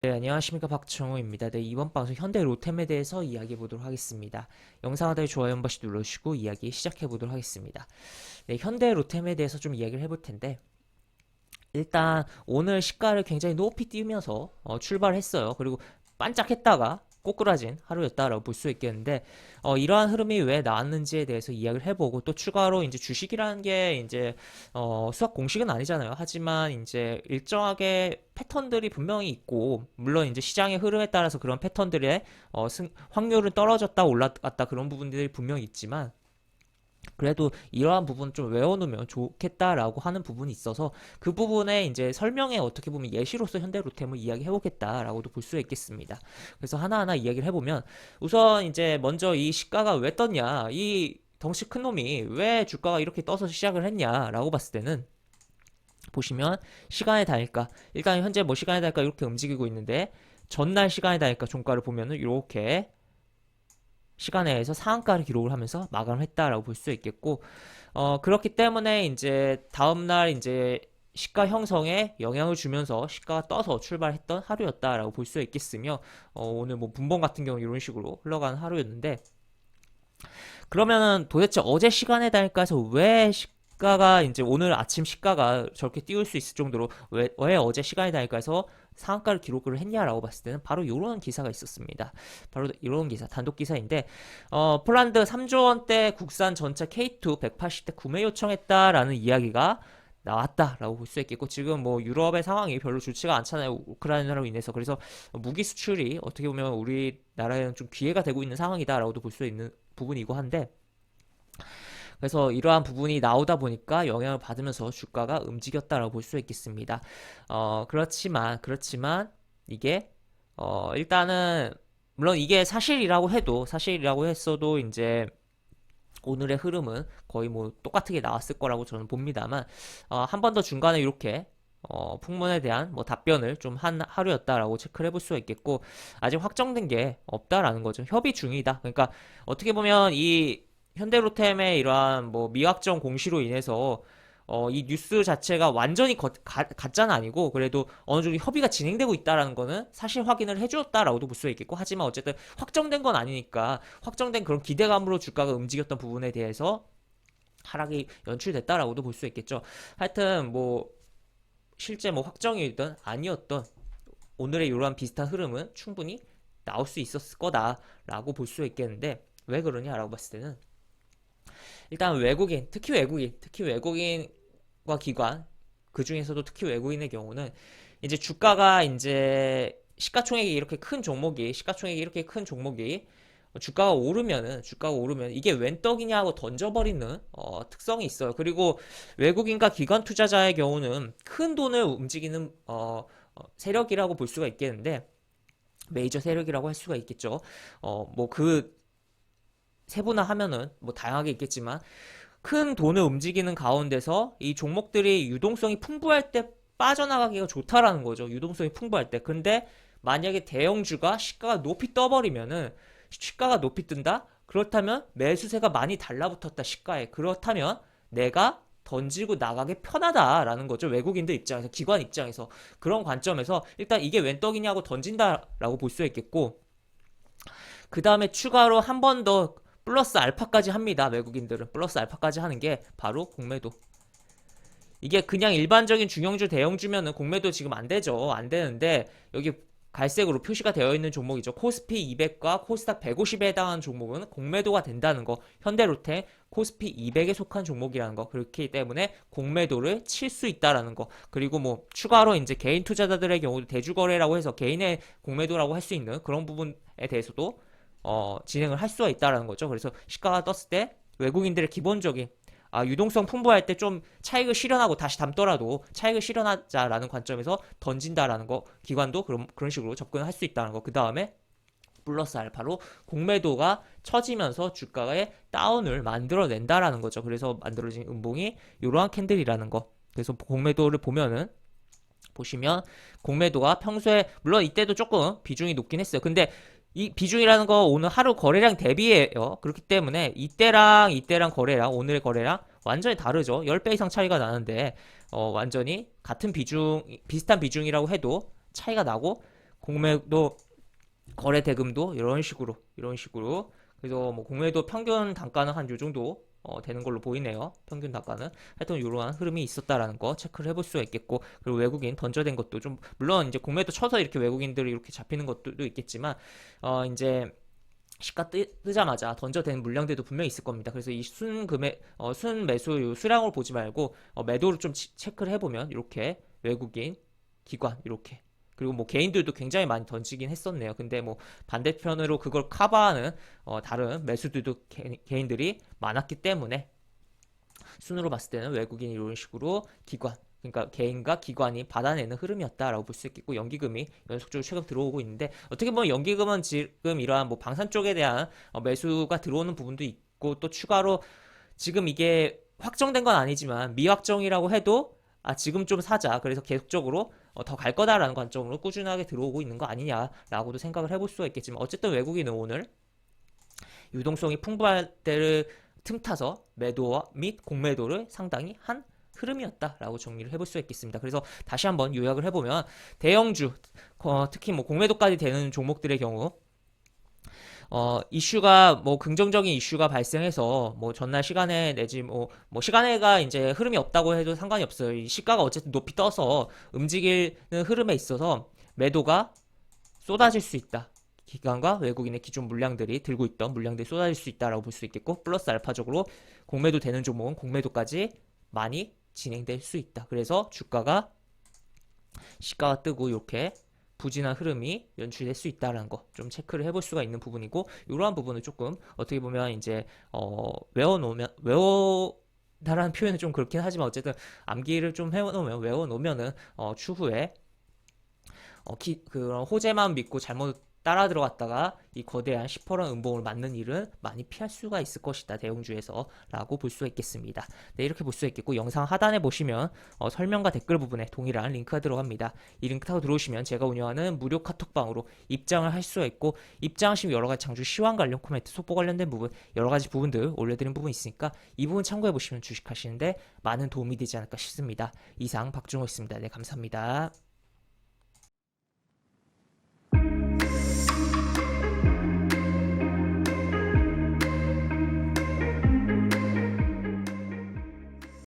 네, 안녕하십니까 박정호입니다. 네, 이번 방송 현대 로템에 대해서 이야기해 보도록 하겠습니다. 영상 하단에 좋아요 한 번씩 눌러주시고 이야기 시작해 보도록 하겠습니다. 네, 현대 로템에 대해서 좀 이야기를 해볼 텐데 일단 오늘 시가를 굉장히 높이 띄우면서 출발했어요. 그리고 반짝했다가 꼬꾸라진 하루였다라고 볼 수 있겠는데 이러한 흐름이 왜 나왔는지에 대해서 이야기를 해보고 또 추가로 이제 주식이라는 게 이제 수학 공식은 아니잖아요. 하지만 이제 일정하게 패턴들이 분명히 있고 물론 이제 시장의 흐름에 따라서 그런 패턴들의 확률은 떨어졌다 올라갔다 그런 부분들이 분명히 있지만 그래도 이러한 부분 좀 외워놓으면 좋겠다라고 하는 부분이 있어서 그 부분에 이제 설명에 어떻게 보면 예시로서 현대로템을 이야기해보겠다라고도 볼 수 있겠습니다. 그래서 하나하나 이야기를 해보면 우선 이제 먼저 이 시가가 왜 떴냐, 이 덩치 큰 놈이 왜 주가가 이렇게 떠서 시작을 했냐라고 봤을 때는 보시면 시간의 단일가 일단 현재 뭐 시간의 단일가 이렇게 움직이고 있는데 전날 시간의 단일가 종가를 보면은 이렇게 시간에서 상한가를 기록을 하면서 마감을 했다라고 볼 수 있겠고 그렇기 때문에 이제 다음날 이제 시가 형성에 영향을 주면서 시가가 떠서 출발했던 하루였다라고 볼 수 있겠으며 오늘 뭐 분봉 같은 경우 이런 식으로 흘러가는 하루였는데 그러면은 도대체 어제 시간에 달까서 왜 시가가 이제 오늘 아침 시가가 저렇게 띄울 수 있을 정도로 왜 어제 시간에 달까서 상한가를 기록을 했냐라고 봤을 때는 바로 이런 기사가 있었습니다. 바로 이런 기사, 단독 기사인데 폴란드 3조 원대 국산 전차 K2 180대 구매 요청했다라는 이야기가 나왔다라고 볼 수 있겠고 지금 뭐 유럽의 상황이 별로 좋지가 않잖아요. 우크라이나로 인해서 그래서 무기 수출이 어떻게 보면 우리나라에는 좀 기회가 되고 있는 상황이다라고도 볼 수 있는 부분이고 한데 그래서 이러한 부분이 나오다 보니까 영향을 받으면서 주가가 움직였다라고 볼 수 있겠습니다. 그렇지만 이게 일단은 물론 이게 사실이라고 했어도 이제 오늘의 흐름은 거의 뭐 똑같게 나왔을 거라고 저는 봅니다만 한 번 더 중간에 이렇게 풍문에 대한 뭐 답변을 좀 한 하루였다라고 체크를 해볼 수가 있겠고 아직 확정된 게 없다라는 거죠. 협의 중이다. 그러니까 어떻게 보면 이 현대로템의 이러한 뭐 미확정 공시로 인해서 이 뉴스 자체가 완전히 가짜는 아니고 그래도 어느 정도 협의가 진행되고 있다라는 거는 사실 확인을 해주었다라고도 볼 수 있겠고 하지만 어쨌든 확정된 건 아니니까 확정된 그런 기대감으로 주가가 움직였던 부분에 대해서 하락이 연출됐다라고도 볼 수 있겠죠. 하여튼 뭐 실제 뭐 확정이든 아니었던 오늘의 이러한 비슷한 흐름은 충분히 나올 수 있었을 거다라고 볼 수 있겠는데 왜 그러냐라고 봤을 때는 일단 특히 외국인과 기관, 그 중에서도 특히 외국인의 경우는 이제 주가가 이제 시가총액이 이렇게 큰 종목이 주가가 오르면 이게 웬 떡이냐 하고 던져버리는 특성이 있어요. 그리고 외국인과 기관 투자자의 경우는 큰 돈을 움직이는 세력이라고 볼 수가 있겠는데 메이저 세력이라고 할 수가 있겠죠. 뭐 그 세분화하면은 뭐 다양하게 있겠지만 큰 돈을 움직이는 가운데서 이 종목들이 유동성이 풍부할 때 빠져나가기가 좋다라는 거죠. 유동성이 풍부할 때. 근데 만약에 대형주가 시가가 높이 떠버리면은 시가가 높이 뜬다? 그렇다면 매수세가 많이 달라붙었다 시가에. 그렇다면 내가 던지고 나가기 편하다라는 거죠. 외국인들 입장에서, 기관 입장에서. 그런 관점에서 일단 이게 웬 떡이냐고 던진다라고 볼 수 있겠고 그 다음에 추가로 한 번 더 플러스 알파까지 합니다. 외국인들은 플러스 알파까지 하는 게 바로 공매도. 이게 그냥 일반적인 중형주 대형주면은 공매도 지금 안 되죠. 안 되는데 여기 갈색으로 표시가 되어 있는 종목이죠. 코스피 200과 코스닥 150에 해당하는 종목은 공매도가 된다는 거. 현대로템 코스피 200에 속한 종목이라는 거. 그렇기 때문에 공매도를 칠 수 있다라는 거. 그리고 뭐 추가로 이제 개인 투자자들의 경우도 대주거래라고 해서 개인의 공매도라고 할 수 있는 그런 부분에 대해서도 진행을 할 수가 있다라는 거죠. 그래서 시가가 떴을 때 외국인들의 기본적인 유동성 풍부할 때 좀 차익을 실현하고 다시 담더라도 차익을 실현하자라는 관점에서 던진다라는 거 기관도 그런 식으로 접근을 할 수 있다는 거. 그 다음에 플러스 알파로 공매도가 처지면서 주가의 다운을 만들어낸다라는 거죠. 그래서 만들어진 음봉이 이러한 캔들이라는 거. 그래서 공매도를 보시면 공매도가 평소에 물론 이때도 조금 비중이 높긴 했어요. 근데 이 비중이라는 거 오늘 하루 거래량 대비예요. 그렇기 때문에 이때랑 거래량, 오늘의 거래량 완전히 다르죠. 10배 이상 차이가 나는데 완전히 같은 비중, 비슷한 비중이라고 해도 차이가 나고 공매도 거래 대금도 이런 식으로 그래서 뭐 공매도 평균 단가는 한 요 정도 되는 걸로 보이네요. 평균 단가는 하여튼 이러한 흐름이 있었다라는 거 체크를 해볼 수가 있겠고, 그리고 외국인 던져된 것도 좀 물론 이제 공매도 쳐서 이렇게 외국인들이 이렇게 잡히는 것도 있겠지만 이제 시가 뜨자마자 던져대는 물량들도 분명히 있을 겁니다. 그래서 이 순 매수 요 수량을 보지 말고 매도를 좀 체크를 해보면 이렇게 외국인 기관 이렇게, 그리고 뭐 개인들도 굉장히 많이 던지긴 했었네요. 근데 뭐 반대편으로 그걸 커버하는 다른 매수들도 개인들이 많았기 때문에 순으로 봤을 때는 외국인이 이런 식으로 기관, 그러니까 개인과 기관이 받아내는 흐름이었다라고 볼 수 있겠고, 연기금이 연속적으로 최근 들어오고 있는데, 어떻게 보면 연기금은 지금 이러한 뭐 방산 쪽에 대한 매수가 들어오는 부분도 있고, 또 추가로 지금 이게 확정된 건 아니지만 미확정이라고 해도 지금 좀 사자, 그래서 계속적으로 더 갈 거다라는 관점으로 꾸준하게 들어오고 있는 거 아니냐라고도 생각을 해볼 수가 있겠지만, 어쨌든 외국인은 오늘 유동성이 풍부할 때를 틈타서 매도 및 공매도를 상당히 한 흐름이었다라고 정리를 해볼 수 있겠습니다. 그래서 다시 한번 요약을 해보면, 대형주, 특히 뭐 공매도까지 되는 종목들의 경우 이슈가 뭐 긍정적인 이슈가 발생해서 뭐 전날 시간에 내지 뭐 시간에가 이제 흐름이 없다고 해도 상관이 없어요. 이 시가가 어쨌든 높이 떠서 움직이는 흐름에 있어서 매도가 쏟아질 수 있다. 기관과 외국인의 기존 물량들이 들고 있던 물량들이 쏟아질 수 있다라고 볼 수 있겠고, 플러스 알파적으로 공매도 되는 종목은 공매도까지 많이 진행될 수 있다. 그래서 주가가 시가가 뜨고 이렇게 부진한 흐름이 연출될 수 있다는 거 좀 체크를 해볼 수가 있는 부분이고, 이러한 부분을 조금 어떻게 보면 이제 외워다라는 표현은 좀 그렇긴 하지만 어쨌든 암기를 좀 외워놓으면은 추후에 그런 호재만 믿고 잘못 따라 들어갔다가 이 거대한 시퍼런 음봉을 맞는 일은 많이 피할 수가 있을 것이다, 대형주에서 라고 볼 수가 있겠습니다. 네, 이렇게 볼 수가 있겠고, 영상 하단에 보시면 설명과 댓글 부분에 동일한 링크가 들어갑니다. 이 링크 타고 들어오시면 제가 운영하는 무료 카톡방으로 입장을 할 수가 있고, 입장하시면 여러가지 장주 시황 관련 코멘트, 속보 관련된 부분, 여러가지 부분들 올려드린 부분 있으니까 이 부분 참고해 보시면 주식하시는데 많은 도움이 되지 않을까 싶습니다. 이상 박준호였습니다. 네, 감사합니다.